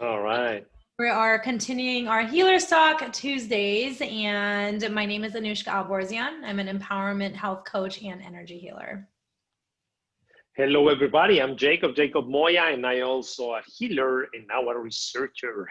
All right. We are continuing our Healer Talk Tuesdays, and my name is Anuschka. I'm an empowerment health coach and energy healer. Hello, everybody. I'm Jacob Moya, and I also a healer and now a researcher.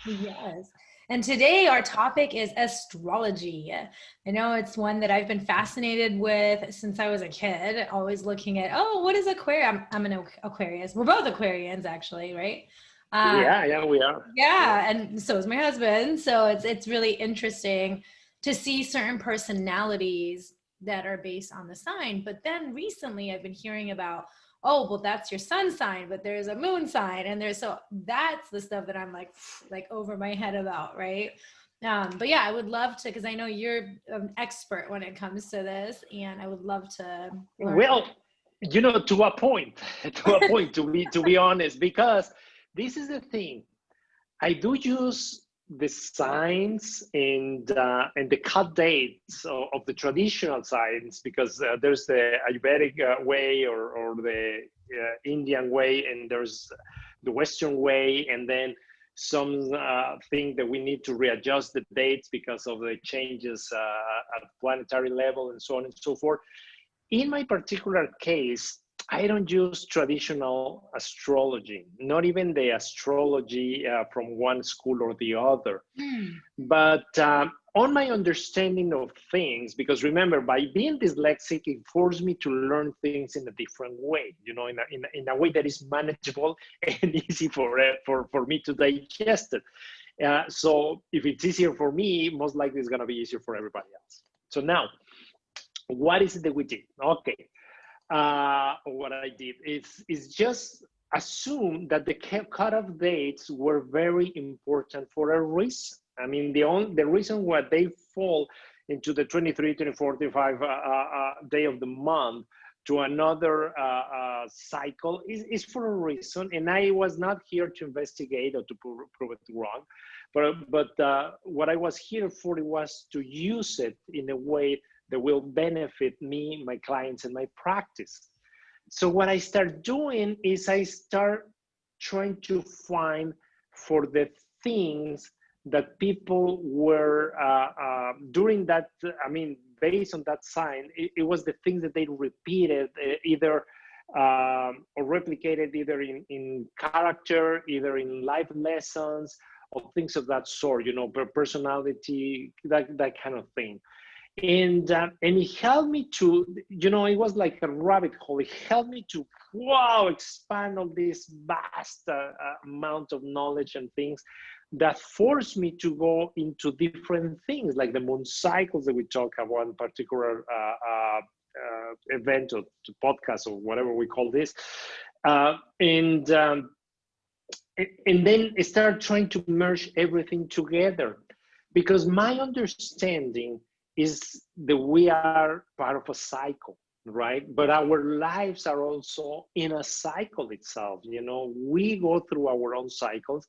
Yes. And today our topic is astrology. I know it's one that I've been fascinated with since I was a kid, always looking at, oh, what is Aquarius? I'm an Aquarius. We're both Aquarians, actually, right? Yeah, we are. Yeah, and so is my husband. So it's really interesting to see certain personalities that are based on the sign. But then recently I've been hearing about, oh, well, that's your sun sign, but there's a moon sign, and so that's the stuff that I'm like over my head about, right? But yeah, I would love to, because I know you're an expert when it comes to this, and I would love to learn. Well, to a point, to be honest, because this is the thing. I do use the signs and the cut dates of the traditional signs, because there's the Ayurvedic way or the Indian way, and there's the Western way, and then some think that we need to readjust the dates because of the changes at planetary level and so on and so forth. In my particular case, I don't use traditional astrology, not even the astrology from one school or the other. But on my understanding of things, because remember, by being dyslexic, it forced me to learn things in a different way, in a way that is manageable and easy for me to digest it. So if it's easier for me, most likely it's going to be easier for everybody else. So now, what is it that we did? Okay. What I did is just assume that the cutoff dates were very important for a reason. I mean, the reason why they fall into the 23, 24, 25 day of the month to another cycle is for a reason. And I was not here to investigate or to prove it wrong. But what I was here for was to use it in a way that will benefit me, my clients, and my practice. So what I start doing is I start trying to find for the things that people were during that, based on that sign, it was the things that they repeated either or replicated either in character, either in life lessons, or things of that sort, personality, that kind of thing. And it helped me to, it was like a rabbit hole. It helped me to, expand on this vast amount of knowledge and things that forced me to go into different things, like the moon cycles that we talk about in particular event or podcast or whatever we call this. And then I started trying to merge everything together, because my understanding is that we are part of a cycle, right? But our lives are also in a cycle itself. We go through our own cycles,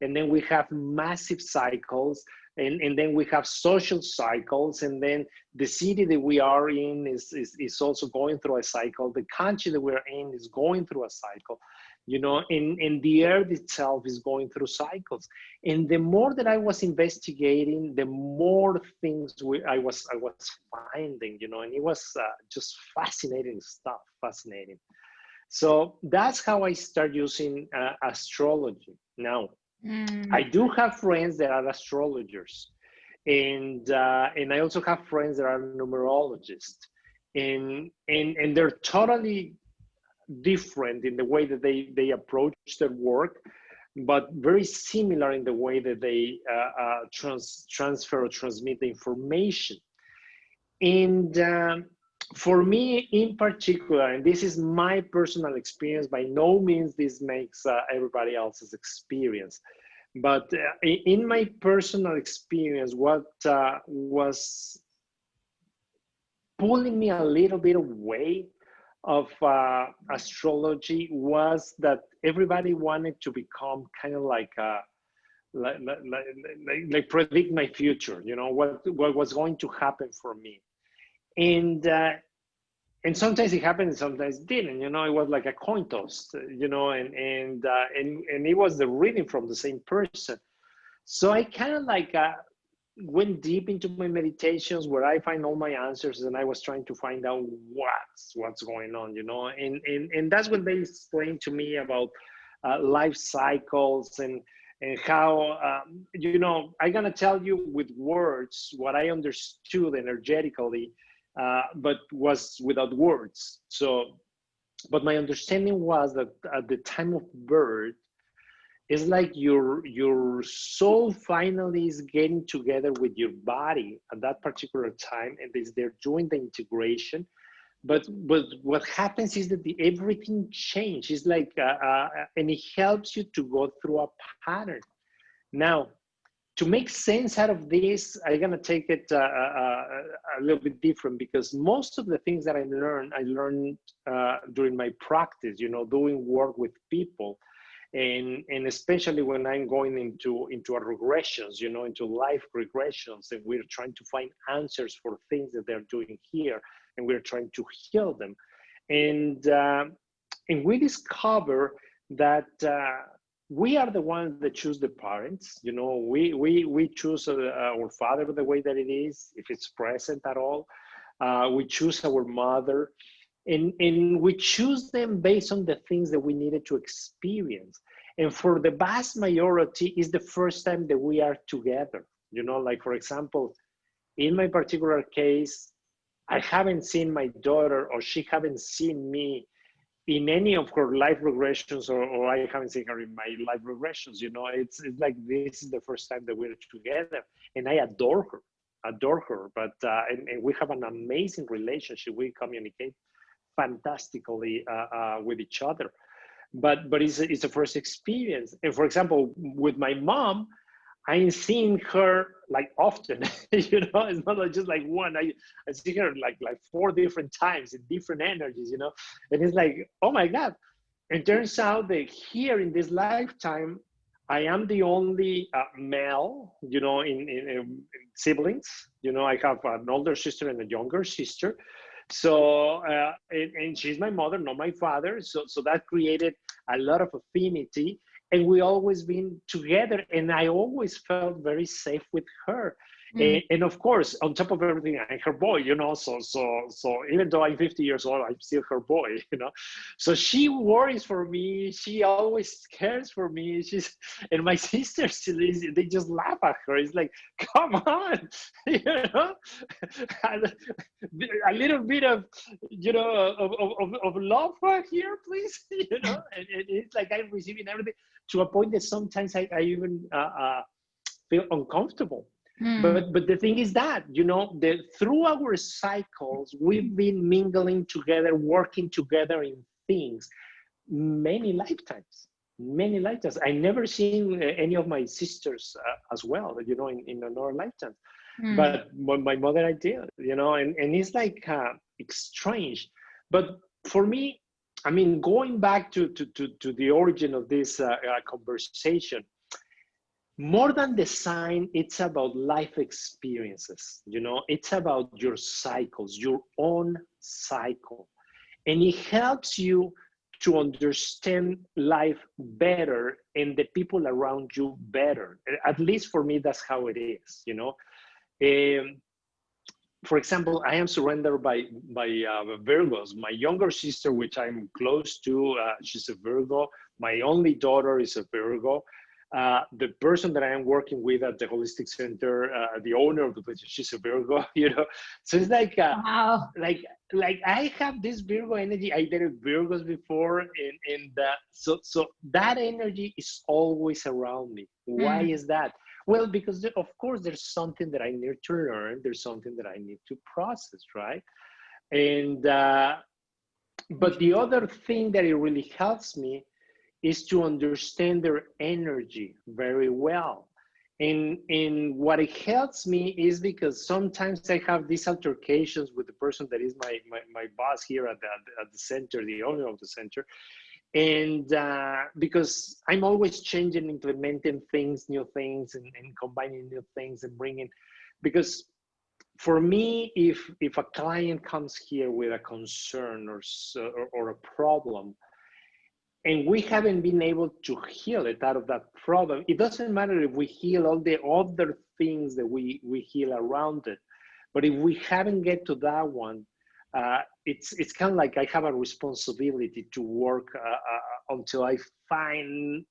and then we have massive cycles, and then we have social cycles, and then the city that we are in is also going through a cycle. The country that we're in is going through a cycle. And the earth itself is going through cycles. And the more that I was investigating, the more things I was finding, and it was just fascinating stuff, fascinating. So that's how I started using astrology. Now, I do have friends that are astrologers, and I also have friends that are numerologists, and they're totally different in the way that they approach their work, but very similar in the way that they transfer or transmit the information. And for me in particular, and this is my personal experience, by no means this makes everybody else's experience, but in my personal experience, what was pulling me a little bit away of astrology was that everybody wanted to become kind of like predict my future, what was going to happen for me. And and sometimes it happened, sometimes it didn't. You know, it was like a coin toss. You know, and it was the reading from the same person. So I kind of like went deep into my meditations where I find all my answers, and I was trying to find out what's going on, you know, and that's when they explained to me about life cycles and how you know, I'm gonna tell you with words what I understood energetically, but was without words. So, but my understanding was that at the time of birth, it's like your soul finally is getting together with your body at that particular time, and they're doing the integration. But what happens is that everything changes. It's like and it helps you to go through a pattern. Now, to make sense out of this, I'm gonna take it a little bit different, because most of the things that I learned during my practice. You know, doing work with people, and especially when I'm going into a regressions, you know, into life regressions, and we're trying to find answers for things that they're doing here, and we're trying to heal them, and we discover that we are the ones that choose the parents. You know, we choose our father the way that it is, if it's present at all. We choose our mother, and we choose them based on the things that we needed to experience. And for the vast majority, is the first time that we are together. You know, like for example, in my particular case, I haven't seen my daughter, or she haven't seen me in any of her life regressions, or I haven't seen her in my life regressions. You know, it's like this is the first time that we're together, and I adore her. But and we have an amazing relationship. We communicate fantastically with each other, but it's a first experience. And for example, with my mom, I'm seeing her like often. You know, it's not like just like one. I see her like 4 different times in different energies, you know. And it's like, oh my God. It turns out that here in this lifetime, I am the only male, you know, in siblings. You know, I have an older sister and a younger sister. So, and she's my mother, not my father. So that created a lot of affinity, and we always been together, and I always felt very safe with her. And of course, on top of everything, I'm her boy, you know. So even though I'm 50 years old, I'm still her boy, you know. So she worries for me. She always cares for me. And my sisters, they just laugh at her. It's like, come on, you know, a little bit of, you know, of love right here, please, you know. And it's like I'm receiving everything, to a point that sometimes I even feel uncomfortable. But the thing is that, you know, that through our cycles, we've been mingling together, working together in things many lifetimes. Many lifetimes. I never seen any of my sisters as well, you know, in another lifetime. But my mother, I did, you know, and it's like it's strange. But for me, I mean, going back to the origin of this conversation, more than the sign, it's about life experiences. You know, it's about your cycles, your own cycle. And it helps you to understand life better and the people around you better. At least for me, that's how it is, you know. For example, I am surrounded by Virgos. My younger sister, which I'm close to, she's a Virgo. My only daughter is a Virgo. The person that I am working with at the Holistic Center, the owner of the place, she's a Virgo, you know. So it's like, Wow. like I have this Virgo energy. I dated Virgos before, and so that energy is always around me. Why is that? Well, because of course there's something that I need to learn. There's something that I need to process, right? And but the other thing that it really helps me is to understand their energy very well. And what it helps me is because sometimes I have these altercations with the person that is my boss here at the center, the owner of the center. And because I'm always changing, implementing things, new things, and combining new things and bringing, because for me, if a client comes here with a concern or a problem, and we haven't been able to heal it out of that problem, it doesn't matter if we heal all the other things that we heal around it. But if we haven't get to that one, it's kind of like I have a responsibility to work until I finally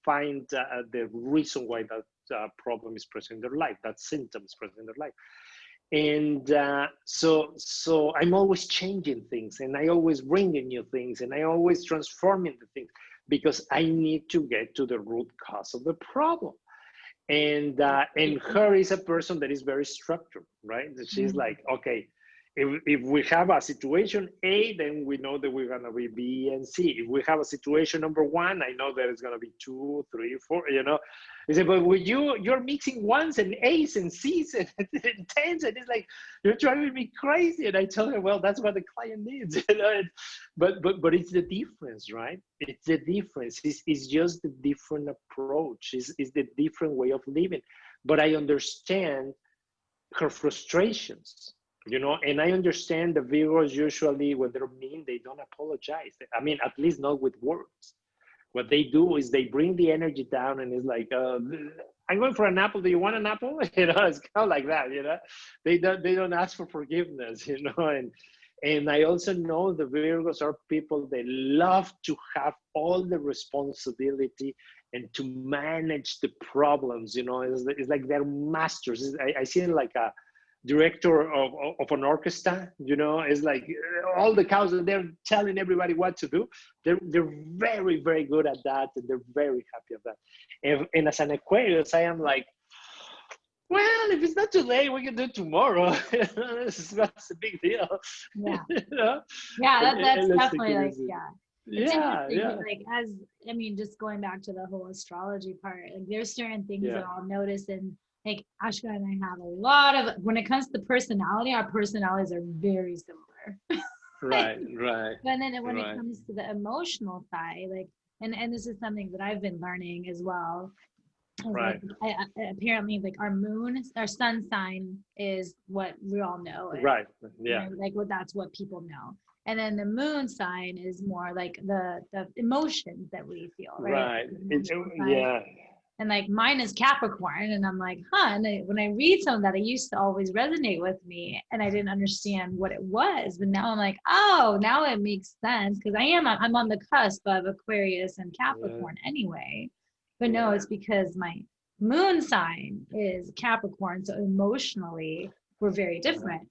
find the reason why that problem is present in their life, that symptom is present in their life. And so I'm always changing things, and I always bring in new things, and I always transforming the things, because I need to get to the root cause of the problem. And her is a person that is very structured, right? She's like, okay, if we have a situation A, then we know that we're gonna be B and C. If we have a situation number 1, I know that it's gonna be 2, 3, 4. You know, he said, but with you're mixing ones and A's and C's and tens, and it's like you're driving me crazy. And I tell her, well, that's what the client needs. You know? But it's the difference, right? It's the difference. It's just the different approach. It's the different way of living. But I understand her frustrations. You know, and I understand the Virgos usually, when they're mean, they don't apologize. I mean, at least not with words. What they do is they bring the energy down, and it's like, I'm going for an apple. Do you want an apple? You know, it's kind of like that. You know, they don't ask for forgiveness. You know, and I also know the Virgos are people that love to have all the responsibility and to manage the problems. You know, it's like they're masters. I see it like a director of an orchestra. You know, it's like all the cows, and they're telling everybody what to do. They're very, very good at that, and they're very happy at that. And as an Aquarius, I am like, well, if it's not too late, we can do it tomorrow. That's a big deal. Yeah. You know? Yeah, that's definitely like, yeah. It's Yeah, interesting, yeah. like, as I mean, just going back to the whole astrology part, like there's certain things Yeah. that I'll notice, and like Ashka and I have a lot of, when it comes to personality, our personalities are very similar. Right. And then when Right. it comes to the emotional side, like, and this is something that I've been learning as well. Right. Like, apparently, like our sun sign is what we all know. Right. Yeah. Right? Like, well, that's what people know. And then the moon sign is more like the emotions that we feel, right? Right. Yeah. And like mine is Capricorn, and I'm like, huh. And when I read some of that, it used to always resonate with me, and I didn't understand what it was. But now I'm like, oh, now it makes sense, because I'm on the cusp of Aquarius and Capricorn anyway. But no, it's because my moon sign is Capricorn, so emotionally we're very different.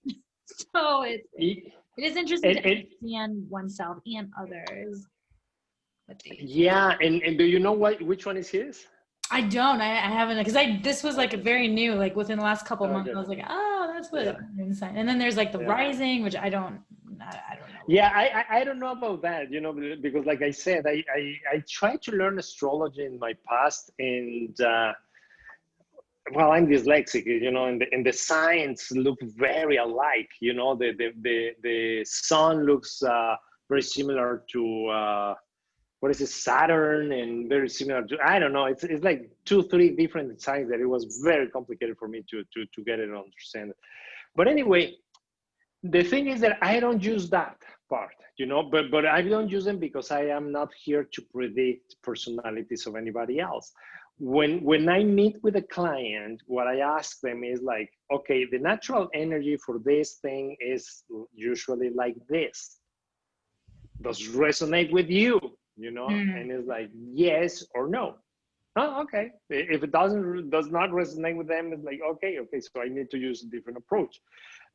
So it is interesting to understand oneself and others. Yeah, and do you know which one is his? I don't. I haven't, because this was like a very new, like within the last couple of months. I was like, oh, that's what moon sign. And then there's like the rising, which I don't know. Yeah, I don't know about that, you know, because like I said, I tried to learn astrology in my past, and well, I'm dyslexic, you know, and the signs look very alike. You know, the sun looks very similar to what is it, Saturn, and very similar to, I don't know, it's like 2-3 different signs that it was very complicated for me to get it and understand it. But anyway, the thing is that I don't use that part, you know, but I don't use them because I am not here to predict personalities of anybody else. When I meet with a client, what I ask them is like, okay, the natural energy for this thing is usually like this. Does it resonate with you? You know, and it's like yes or no. Oh, okay. If it does not resonate with them, it's like okay, so I need to use a different approach.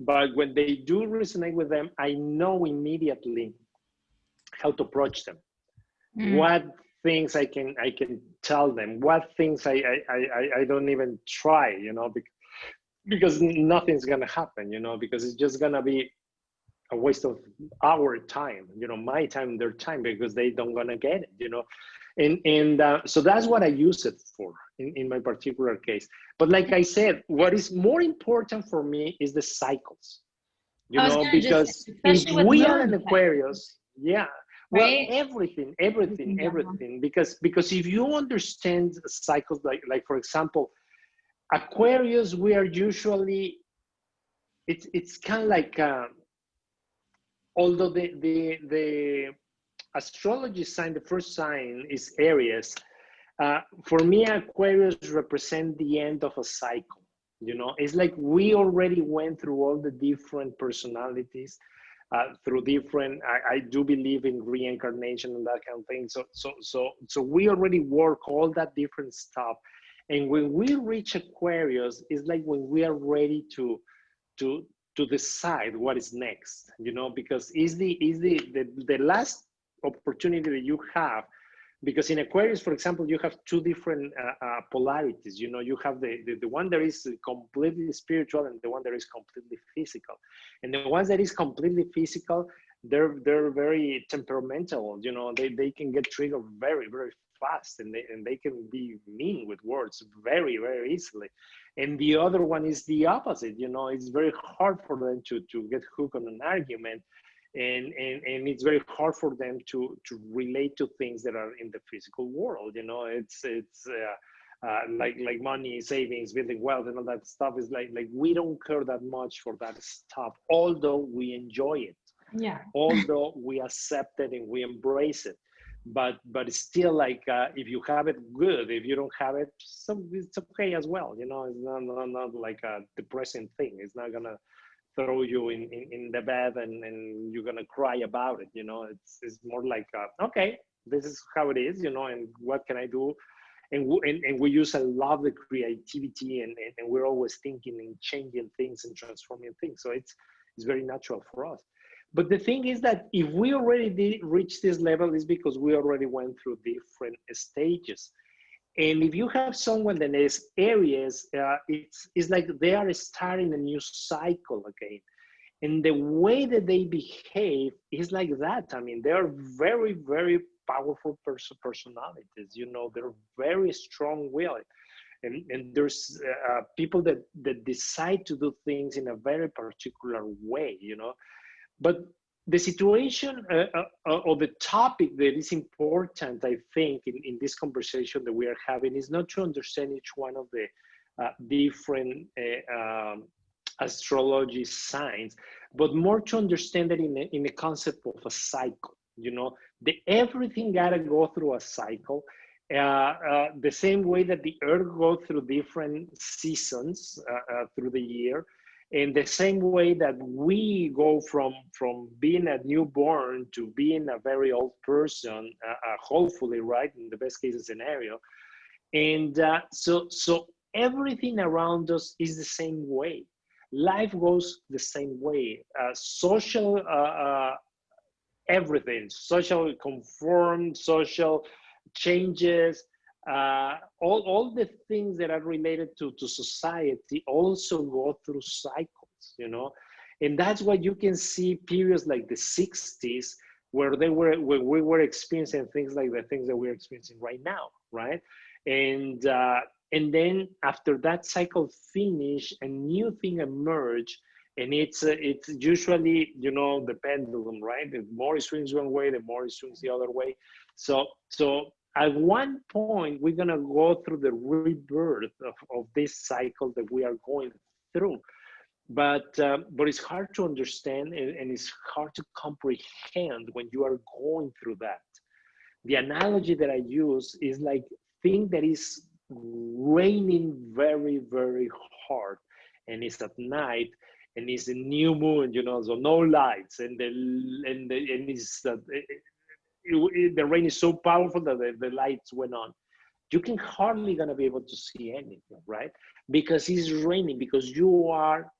But when they do resonate with them, I know immediately how to approach them. What things I can tell them, what things I don't even try, you know, because nothing's gonna happen, you know, because it's just gonna be a waste of our time, you know, my time, their time, because they don't gonna get it, you know, and so that's what I use it for in my particular case. But like I said, what is more important for me is the cycles, you know, because if we are an Aquarius, yeah, well, right? everything, because if you understand cycles, like for example, Aquarius, we are usually it's kind of like, although the astrology sign, the first sign is Aries. For me, Aquarius represent the end of a cycle. You know, it's like we already went through all the different personalities, through different. I do believe in reincarnation and that kind of thing. So we already work all that different stuff, and when we reach Aquarius, it's like when we are ready to to decide what is next. You know, because the last opportunity that you have, because in Aquarius, for example, you have two different polarities. You know, you have the one that is completely spiritual and the one that is completely physical. And the ones that is completely physical, they're very temperamental. You know, they can get triggered very, very fast, and they can be mean with words very, very easily. And the other one is the opposite. You know, it's very hard for them to get hooked on an argument, and it's very hard for them to relate to things that are in the physical world. You know, it's like money, savings, building wealth, and all that stuff is like we don't care that much for that stuff, although we enjoy it, Yeah. although we accept it and we embrace it. But it's still like, if you have it, good. If you don't have it, so it's okay as well. You know, it's not like a depressing thing. It's not gonna throw you in the bed and you're gonna cry about it. You know, it's more like, okay, this is how it is. You know, and what can I do? And we use a lot of the creativity, and we're always thinking and changing things and transforming things. So it's very natural for us. But the thing is that if we already did reach this level, is because we already went through different stages. And if you have someone that is Aries, it's like they are starting a new cycle again. And the way that they behave is like that. I mean, they are very, very powerful personalities. You know, they're very strong-willed. And there's people that decide to do things in a very particular way, you know. But the situation, or the topic that is important, I think, in this conversation that we are having, is not to understand each one of the different astrology signs, but more to understand that in the concept of a cycle. You know, everything gotta go through a cycle. The same way that the earth goes through different seasons through the year, in the same way that we go from being a newborn to being a very old person, hopefully, right, in the best case scenario. And so everything around us is the same way. Life goes the same way. Social, everything, social conform, social changes, all the things that are related to society also go through cycles, you know. And that's why you can see periods like the 60s where we were experiencing things like the things that we're experiencing right now, right? And then after that cycle finish, a new thing emerge, and it's usually, you know, the pendulum, right? The more it swings one way, the more it swings the other way. So at one point, we're gonna go through the rebirth of this cycle that we are going through. But it's hard to understand, and it's hard to comprehend when you are going through that. The analogy that I use is like thing that is raining very, very hard, and it's at night, and it's a new moon, you know, so no lights, and it's the rain is so powerful that the lights went on. You can hardly gonna be able to see anything, right? Because it's raining, because you are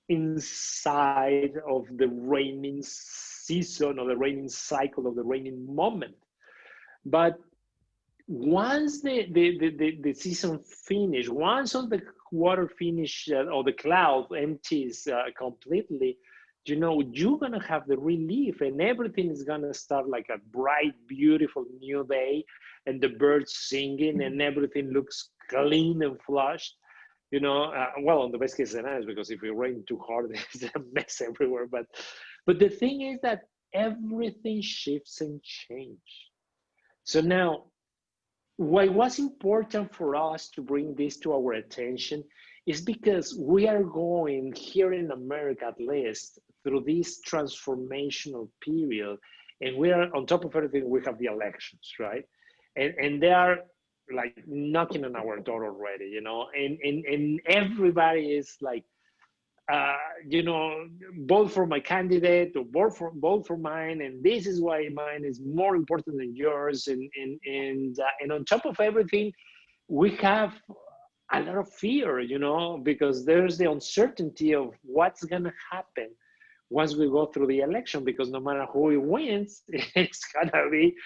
inside of the raining season, or the raining cycle, of the raining moment. But once the season finish, once all the water finish, or the cloud empties completely, you know, you're gonna have the relief, and everything is gonna start like a bright, beautiful new day, and the birds singing, and everything looks clean and flushed. You know, well, on the best case scenario, because if it rains too hard, there's a mess everywhere. But the thing is that everything shifts and changes. So now, why it was important for us to bring this to our attention is because we are going here in America, at least, through this transformational period. And we are, on top of everything, we have the elections, right? And they are like knocking on our door already, you know, and everybody is like, you know, vote for my candidate or vote for mine, and this is why mine is more important than yours. And on top of everything, we have a lot of fear, you know, because there's the uncertainty of what's gonna happen once we go through the election, because no matter who wins, it's gonna be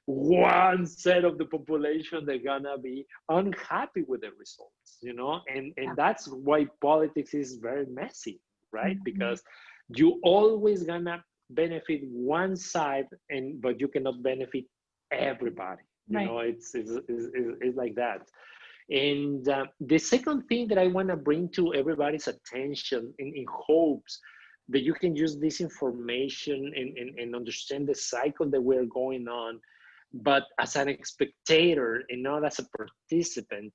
one set of the population they're gonna be unhappy with the results, you know, and that's why politics is very messy, right? Because you always gonna benefit one side, but you cannot benefit everybody, you know. It's like that. And the second thing that I want to bring to everybody's attention in hopes that you can use this information and understand the cycle that we're going on, but as an spectator and not as a participant,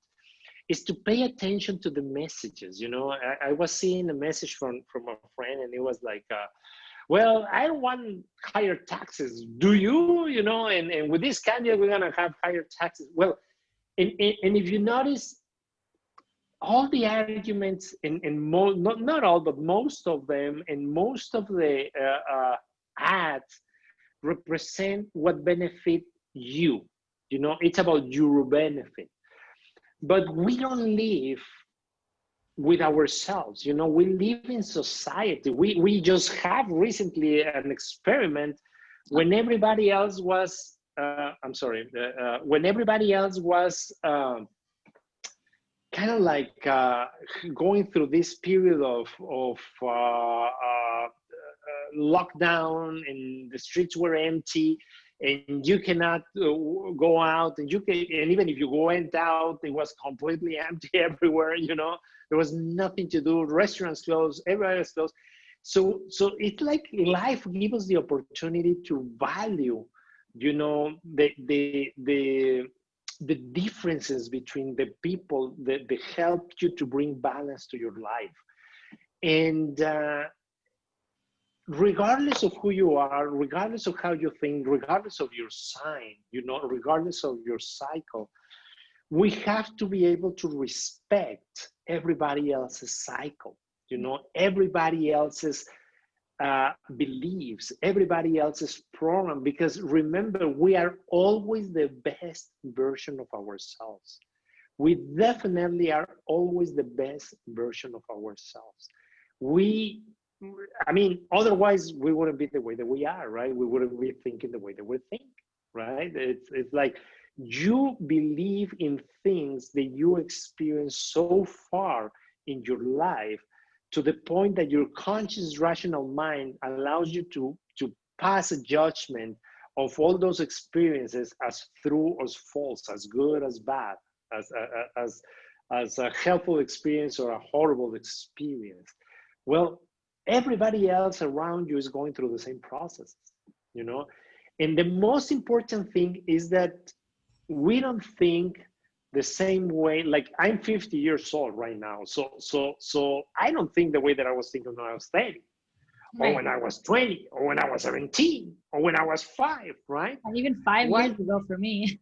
is to pay attention to the messages. You know, I was seeing a message from a friend, and it was like, well, I don't want higher taxes. Do you? You know, and with this candidate, we're gonna have higher taxes. Well, and if you notice, all the arguments not all, but most of them, and most of the ads represent what benefit you. You know, it's about your benefit. But we don't live with ourselves. You know, we live in society. We just have recently an experiment when everybody else was, when everybody else was kind of like going through this period of lockdown, and the streets were empty, and you cannot go out, and and even if you went out, it was completely empty everywhere. You know, there was nothing to do. Restaurants closed, everywhere was closed. So it's like life gives us the opportunity to value, you know, the differences between the people that help you to bring balance to your life. And regardless of who you are, regardless of how you think, regardless of your sign, you know, regardless of your cycle, we have to be able to respect everybody else's cycle, you know, everybody else's beliefs, everybody else's program, because remember, we are always the best version of ourselves. We definitely are always the best version of ourselves. I mean, otherwise we wouldn't be the way that we are, right? We wouldn't be thinking the way that we think, right? It's like you believe in things that you experience so far in your life, to the point that your conscious rational mind allows you to pass a judgment of all those experiences as true or false, as good as bad, as a helpful experience or a horrible experience. Well, everybody else around you is going through the same process, you know? And the most important thing is that we don't think the same way. Like, I'm 50 years old right now. So I don't think the way that I was thinking when I was 30, or when I was 20, or when I was 17, or when I was 5, right? Even 5 years ago for me.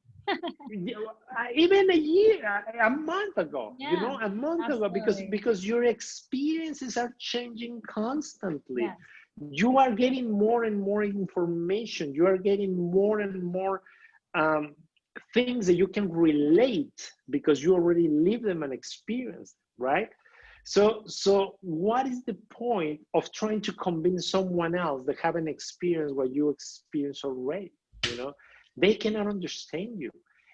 Even a month ago, you know, a month ago, because your experiences are changing constantly. You are getting more and more information. You are getting more and more things that you can relate, because you already live them and experience, right? So what is the point of trying to convince someone else that haven't experienced what you experienced already? You know, they cannot understand you.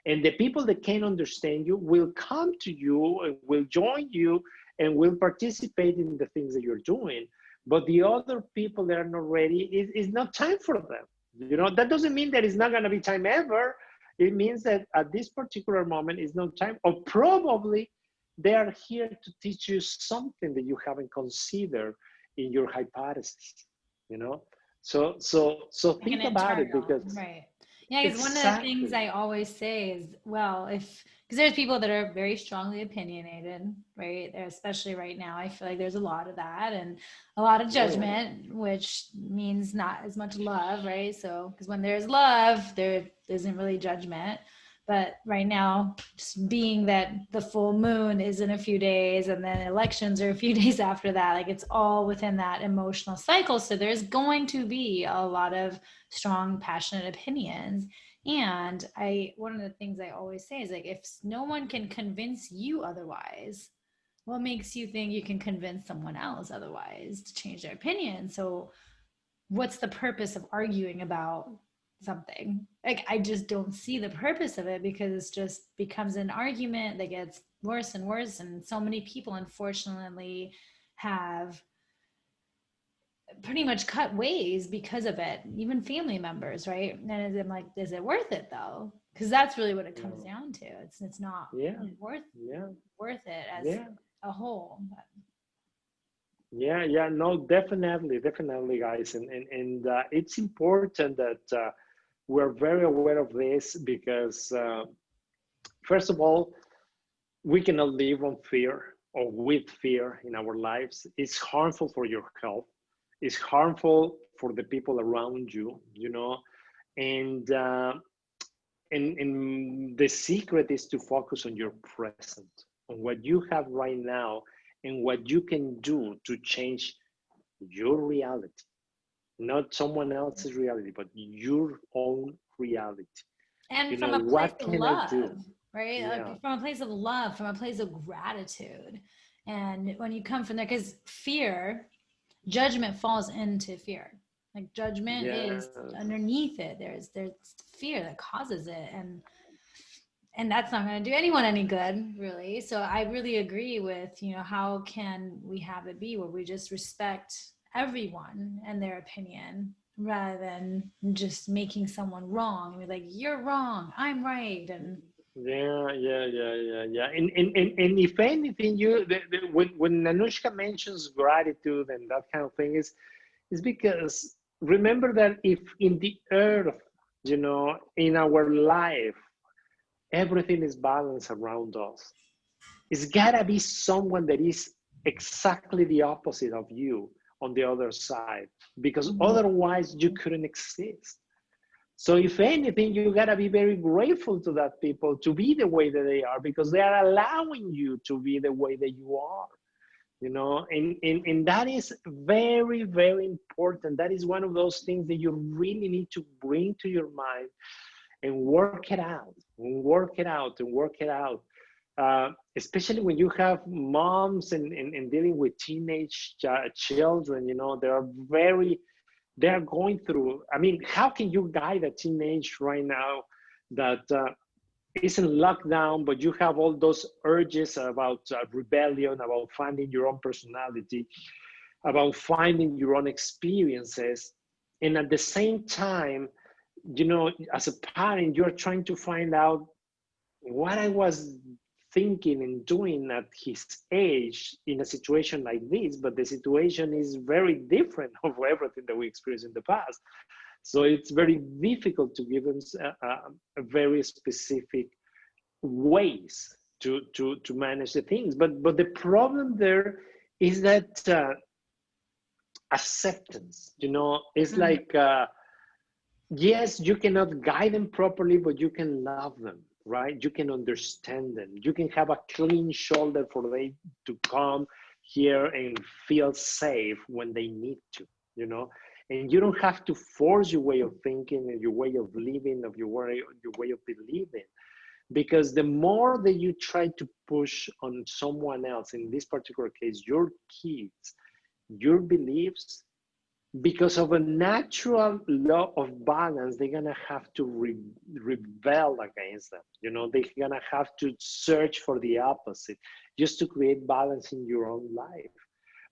And the people that can understand you will come to you and will join you and will participate in the things that you're doing. But the other people that are not ready, it's not time for them. You know, that doesn't mean that it's not going to be time ever. It means that at this particular moment is no time, or probably they are here to teach you something that you haven't considered in your hypothesis, you know? So think about it, because Yeah, because one of the things Exactly. I always say is, well, if because there's people that are very strongly opinionated, right? There, especially right now, I feel like there's a lot of that and a lot of Oh, yeah. judgment, which means not as much love, right? So, because when there's love, there isn't really judgment. But right now, just being that the full moon is in a few days and then elections are a few days after that, like it's all within that emotional cycle. So there's going to be a lot of strong, passionate opinions. And one of the things I always say is like, if no one can convince you otherwise, what makes you think you can convince someone else otherwise to change their opinion? So what's the purpose of arguing about something? Like, I just don't see the purpose of it, because it just becomes an argument that gets worse and worse. And so many people, unfortunately, have pretty much cut ways because of it, even family members, right? And I'm like, is it worth it though? Because that's really what it comes No. down to. It's not Yeah. worth Yeah. worth it as Yeah. a whole. But Yeah. Yeah. No, definitely, definitely, guys, and it's important that we're very aware of this because first of all, we cannot live on fear or with fear in our lives. It's harmful for your health. It's harmful for the people around you, you know, and and the secret is to focus on your present, on what you have right now, and what you can do to change your reality, not someone else's reality, but your own reality. You and know, from a place what of can I do? love, right? Yeah. Like from a place of love, from a place of gratitude. And when you come from there, because fear, judgment falls into fear. Like judgment is Yes. underneath it. There's fear that causes it, and that's not going to do anyone any good, really. So I really agree with, how can we have it be where we just respect everyone and their opinion, rather than just making someone wrong and be like, you're wrong, I'm right. And Yeah, yeah, yeah, yeah, yeah. And if anything, when Anushka mentions gratitude and that kind of thing is because remember that if in the earth, you know, in our life, everything is balanced around us, it's gotta be someone that is exactly the opposite of you on the other side, because otherwise you couldn't exist. So if anything, you gotta be very grateful to that people to be the way that they are, because they are allowing you to be the way that you are, you know, and that is very, very important. That is one of those things that you really need to bring to your mind and work it out, and work it out, and work it out. Especially when you have moms and dealing with teenage children, you know, they're going through. I mean, how can you guide a teenage right now that isn't locked down, but you have all those urges about rebellion, about finding your own personality, about finding your own experiences, and at the same time, you know, as a parent, you're trying to find out what I was thinking and doing at his age in a situation like this, but the situation is very different of everything that we experienced in the past. So it's very difficult to give them a very specific ways to manage the things. But the problem there is that acceptance, you know, it's like yes, you cannot guide them properly, but you can love them, right? You can understand them. You can have a clean shoulder for them to come here and feel safe when they need to, you know? And you don't have to force your way of thinking and your way of living, of your way of believing. Because the more that you try to push on someone else, in this particular case, your kids, your beliefs, because of a natural law of balance, they're gonna have to rebel against them. You know, they're gonna have to search for the opposite just to create balance in your own life.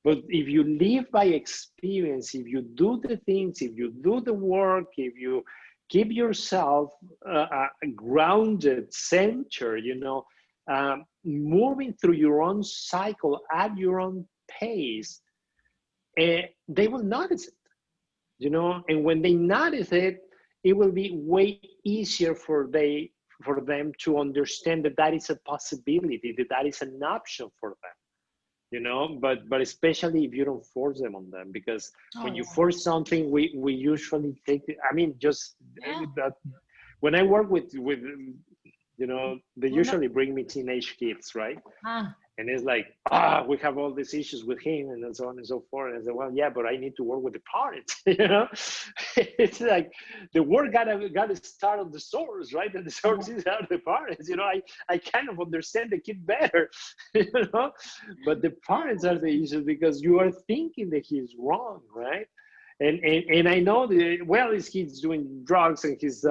But if you live by experience, if you do the things, if you do the work, if you keep yourself grounded, centered, you know, moving through your own cycle at your own pace, they will notice it, you know, and when they notice it, it will be way easier for them to understand that that is a possibility, that that is an option for them, you know. But especially if you don't force them on them, because when you force something, we usually take it, I mean, just that when I work with you know, they usually bring me teenage kids, right? And it's like, we have all these issues with him and so on and so forth. And I said, well, yeah, but I need to work with the parents, you know? It's like the work gotta start on the source, right? And the source is out of the parents, you know? I kind of understand the kid better, you know? But the parents are the issue, because you are thinking that he's wrong, right? And I know that, well, he's doing drugs and he's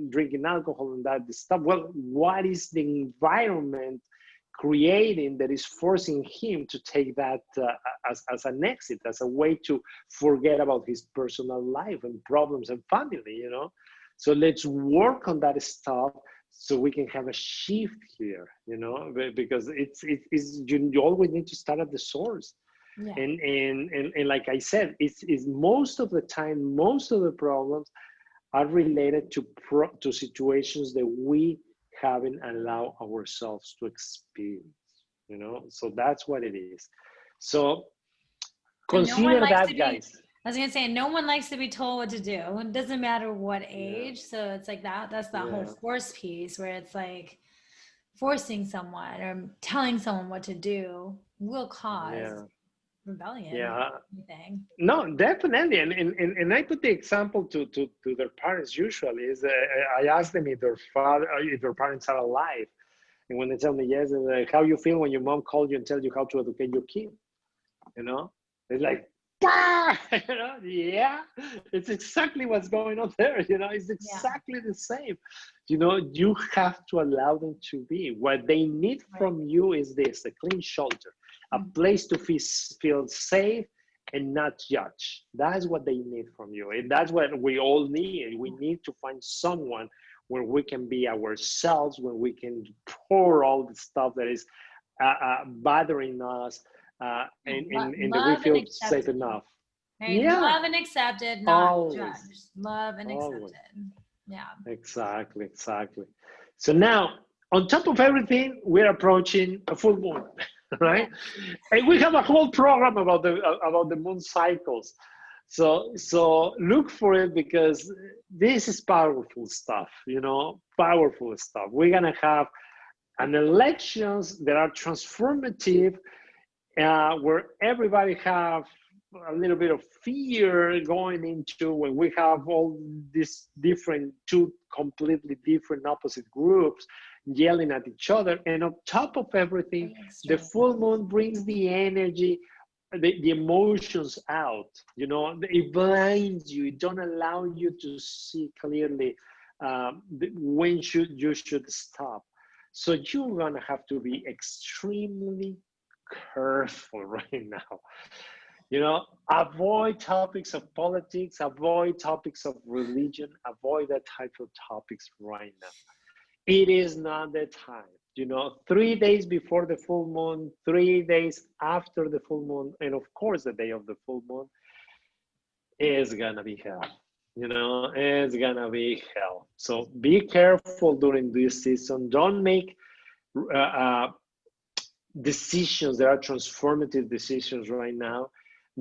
drinking alcohol and that stuff. Well, what is the environment creating that is forcing him to take that as an exit, as a way to forget about his personal life and problems and family, you know? So let's work on that stuff so we can have a shift here, you know, because it's you always need to start at the source. Yeah. And like I said, it's most of the time, most of the problems are related to situations that we haven't allowed ourselves to experience, you know. So that's what it is. So consider that, guys. I was gonna say, no one likes to be told what to do. It doesn't matter what age. So it's like that's the whole force piece, where it's like forcing someone or telling someone what to do will cause rebellion. No, definitely. And I put the example to their parents usually is I ask them if their parents are alive, and when they tell me yes, and like, how you feel when your mom called you and tells you how to educate your kid, you know? It's like, you know, yeah, it's exactly what's going on there, you know. It's exactly the same, you know. You have to allow them to be. What they need from you is this: a clean shoulder, a place to feel safe and not judge. That's what they need from you, and that's what we all need. We need to find someone where we can be ourselves, where we can pour all the stuff that is bothering us, and we feel safe enough. Right? Yeah. Love and accepted, not judged. Love and accepted. Yeah. Exactly. So now, on top of everything, we're approaching a full moon, right? Yeah. And we have a whole program about the moon cycles. So look for it, because this is powerful stuff, you know, powerful stuff. We're gonna have an elections that are transformative, where everybody have a little bit of fear going into when we have all these two completely different opposite groups yelling at each other. And on top of everything, the full moon brings the energy, the emotions out, you know. It blinds you. It don't allow you to see clearly when you should stop. So you're gonna have to be extremely careful right now. You know, avoid topics of politics, avoid topics of religion, avoid that type of topics right now. It is not the time. You know, 3 days before the full moon, 3 days after the full moon, and of course the day of the full moon is gonna be hell. You know, it's gonna be hell. So be careful during this season. Don't make decisions that are transformative decisions right now.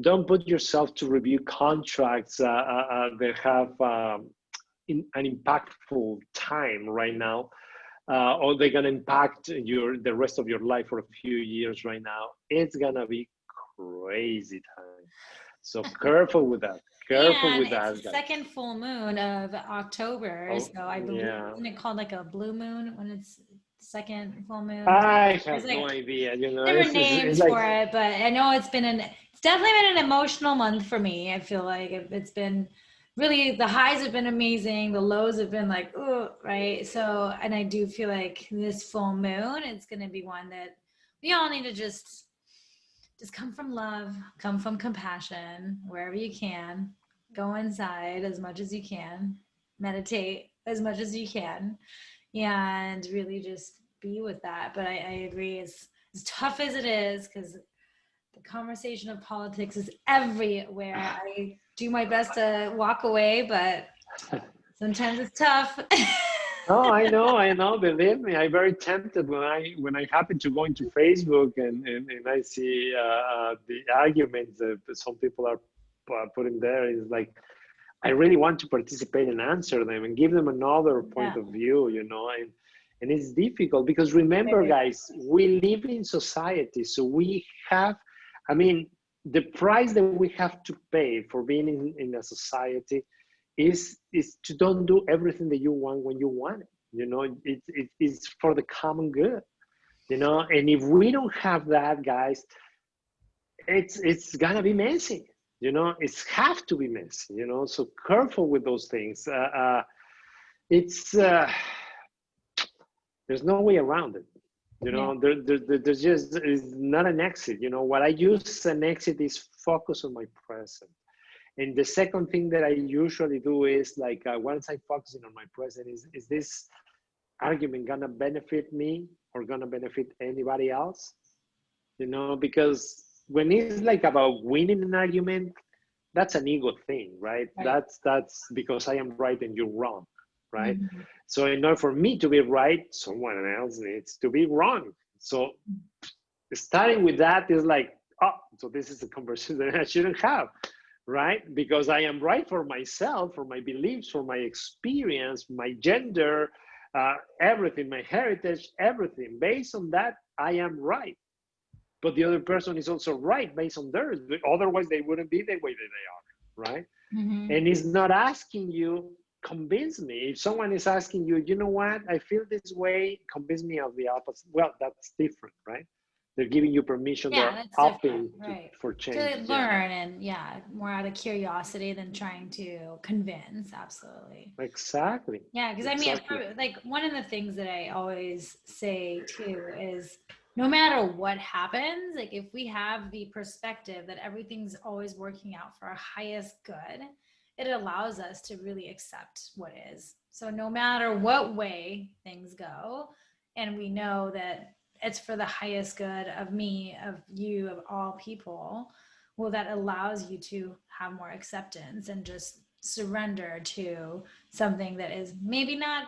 Don't put yourself to review contracts that have an impactful time right now, or they're gonna impact the rest of your life for a few years right now. It's gonna be crazy time. So careful with that. Careful with that. It's the second full moon of October, so I believe isn't it called like a blue moon when it's second full moon? I have no idea. You know, different names for it, but I know it's definitely been an emotional month for me. I feel like it's been really, the highs have been amazing, the lows have been like, oh, right? So, and I do feel like this full moon, it's going to be one that we all need to just come from love, come from compassion, wherever you can, go inside as much as you can, meditate as much as you can, and really just be with that. But I agree, as tough as it is, because the conversation of politics is everywhere. I do my best to walk away, but Sometimes it's tough. Oh, I know. Believe me, I'm very tempted when I happen to go into Facebook and I see the arguments that some people are putting there. Is like, I really want to participate and answer them and give them another point of view, and it's difficult because remember, guys, we live in society, so we have, I mean, the price that we have to pay for being in a society is to don't do everything that you want when you want it. It's for the common good, and if we don't have that, guys, it's gonna be messy, it's have to be messy, so careful with those things. It's there's no way around it, there's just is not an exit. What I use an exit is focus on my present. And the second thing that I usually do is like, once I focus on my present, is this argument gonna benefit me or gonna benefit anybody else? Because when it's like about winning an argument, that's an ego thing, right? That's because I am right and you're wrong, right? Mm-hmm. So in order for me to be right, someone else needs to be wrong. So starting with that is like, oh, so this is a conversation that I shouldn't have. Right? Because I am right for myself, for my beliefs, for my experience, my gender, everything, my heritage, everything. Based on that, I am right. But the other person is also right based on theirs. Otherwise, they wouldn't be the way that they are, right? Mm-hmm. And it's not asking you, convince me. If someone is asking you, you know what, I feel this way, convince me of the opposite. Well, that's different, right? They're giving you permission. They're open for change. To learn and more out of curiosity than trying to convince. Absolutely. Exactly. Yeah, because I mean, like one of the things that I always say too is no matter what happens, like if we have the perspective that everything's always working out for our highest good, it allows us to really accept what is. So no matter what way things go, and we know that it's for the highest good of me, of you, of all people, well, that allows you to have more acceptance and just surrender to something that is maybe not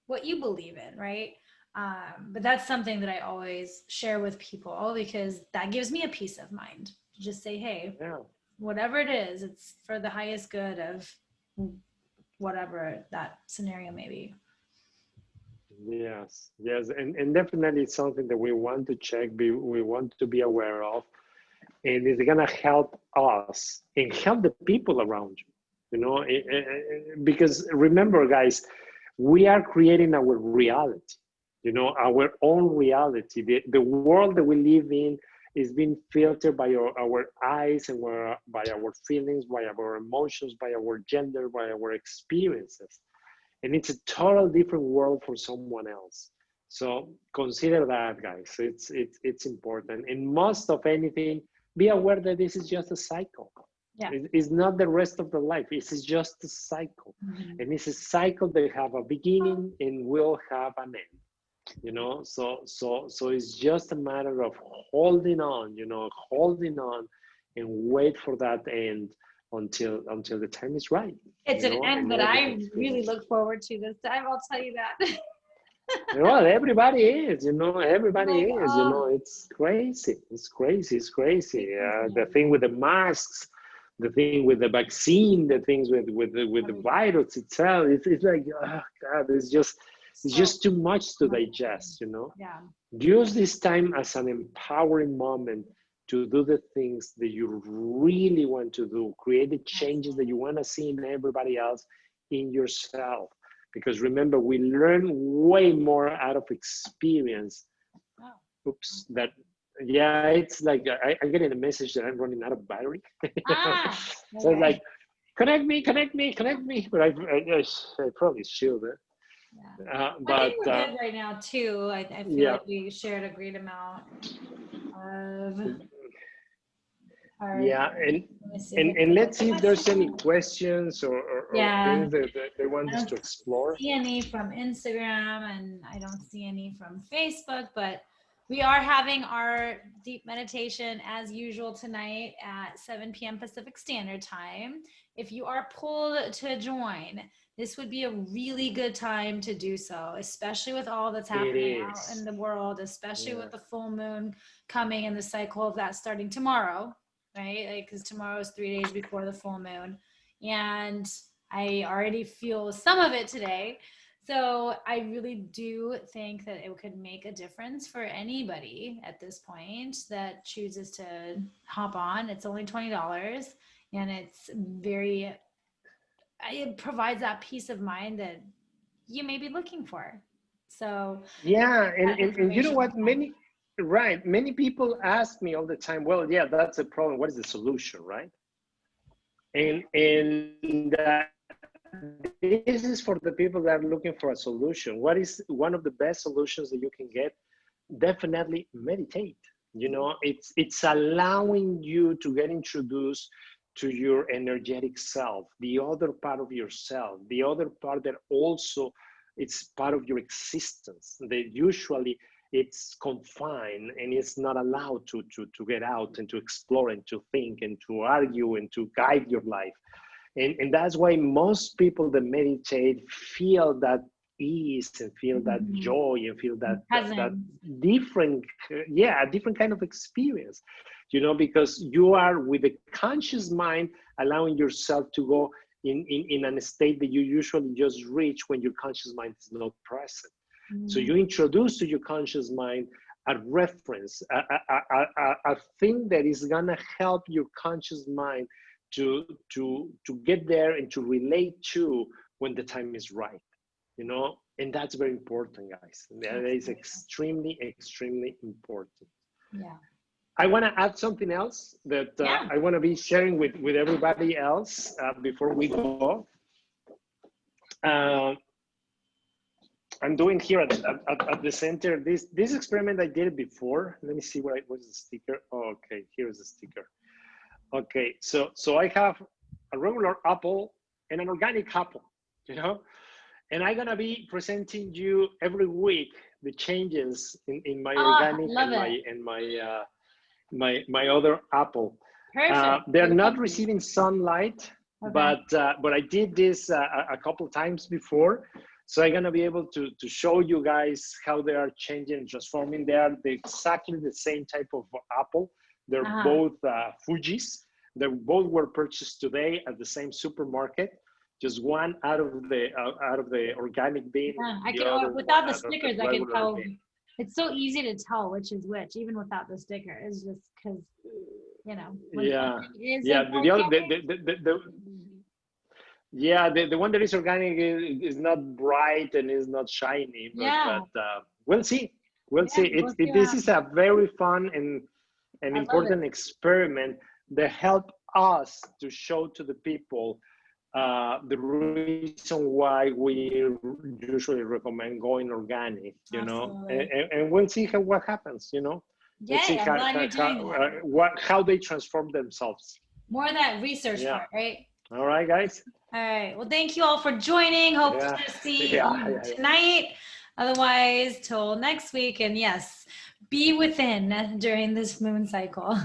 what you believe in, right? But that's something that I always share with people because that gives me a peace of mind to just say, hey, whatever it is, it's for the highest good of whatever that scenario may be. Yes, and definitely it's something that we want to check, we want to be aware of, and it's gonna help us and help the people around you, because remember, guys, we are creating our reality, our own reality. The world that we live in is being filtered by our eyes and by our feelings, by our emotions, by our gender, by our experiences. And it's a total different world for someone else. So consider that, guys. It's important. And most of anything, be aware that this is just a cycle. Yeah. It's not the rest of the life. It's just a cycle. Mm-hmm. And it's a cycle that have a beginning and will have an end. So it's just a matter of holding on, and wait for that end until the time is right. It's an end that I really look forward to this time, I'll tell you that. Well, everybody is, it's crazy. It's crazy. The thing with the masks, the thing with the vaccine, the things with the virus itself, it's like, oh God, it's just too much to digest, Yeah. Use this time as an empowering moment to do the things that you really want to do, create the changes that you want to see in everybody else, in yourself. Because remember, we learn way more out of experience. Oh. Oops, it's like, I'm getting a message that I'm running out of battery. So it's like, connect me. But I probably should. Yeah. But I think we're good right now too. I feel like we shared a great amount of and let's see if there's any questions or things that they want us to explore. I don't see any from Instagram and I don't see any from Facebook, but We are having our deep meditation as usual tonight at 7 p.m. Pacific Standard Time. If you are pulled to join, this would be a really good time to do so, especially with all that's happening out in the world, especially with the full moon coming and the cycle of that starting tomorrow, right? Like, because tomorrow is 3 days before the full moon. And I already feel some of it today. So I really do think that it could make a difference for anybody at this point that chooses to hop on. It's only $20 and it provides that peace of mind that you may be looking for. So yeah, and you know what? Many people ask me all the time, well, yeah, that's a problem. What is the solution, right? And this is for the people that are looking for a solution. What is one of the best solutions that you can get? Definitely meditate. You know, it's allowing you to get introduced to your energetic self, the other part of yourself, the other part that also it's part of your existence that usually it's confined and it's not allowed to get out and to explore and to think and to argue and to guide your life. And that's why most people that meditate feel that ease and feel that joy and feel that different, a different kind of experience, you know, because you are with a conscious mind allowing yourself to go in a state that you usually just reach when your conscious mind is not present. So you introduce to your conscious mind a reference, a thing that is gonna help your conscious mind to get there and to relate to when the time is right, you know. And that's very important, guys. That is extremely important. Yeah. I want to add something else that I want to be sharing with everybody else before we go. I'm doing here at the center this experiment. I did it before. Let me see what's the sticker. Oh, okay, here's the sticker. Okay, so I have a regular apple and an organic apple, you know, and I'm gonna be presenting you every week the changes in my organic and my other apple. They're not receiving sunlight, but I did this a couple times before, so I'm gonna be able to show you guys how they are changing and transforming. They are exactly the same type of apple. They're both Fujis. They both were purchased today at the same supermarket. Just one out of the organic bin. Yeah, I can, without the stickers, I can tell. Bin. It's so easy to tell which is which, even without the sticker. It's just because, you know. The one that is organic is not bright and is not shiny. But we'll see. We'll see. This is a very fun and an important experiment that help us to show to the people the reason why we usually recommend going organic, you know, and we'll see what happens, you know. Let's see how they transform themselves. More of that research part, right? All right, guys. All right. Well, thank you all for joining. Hope to see you tonight. Otherwise, till next week. And yes, be within during this moon cycle.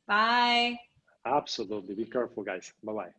Bye. Absolutely. Be careful, guys. Bye-bye.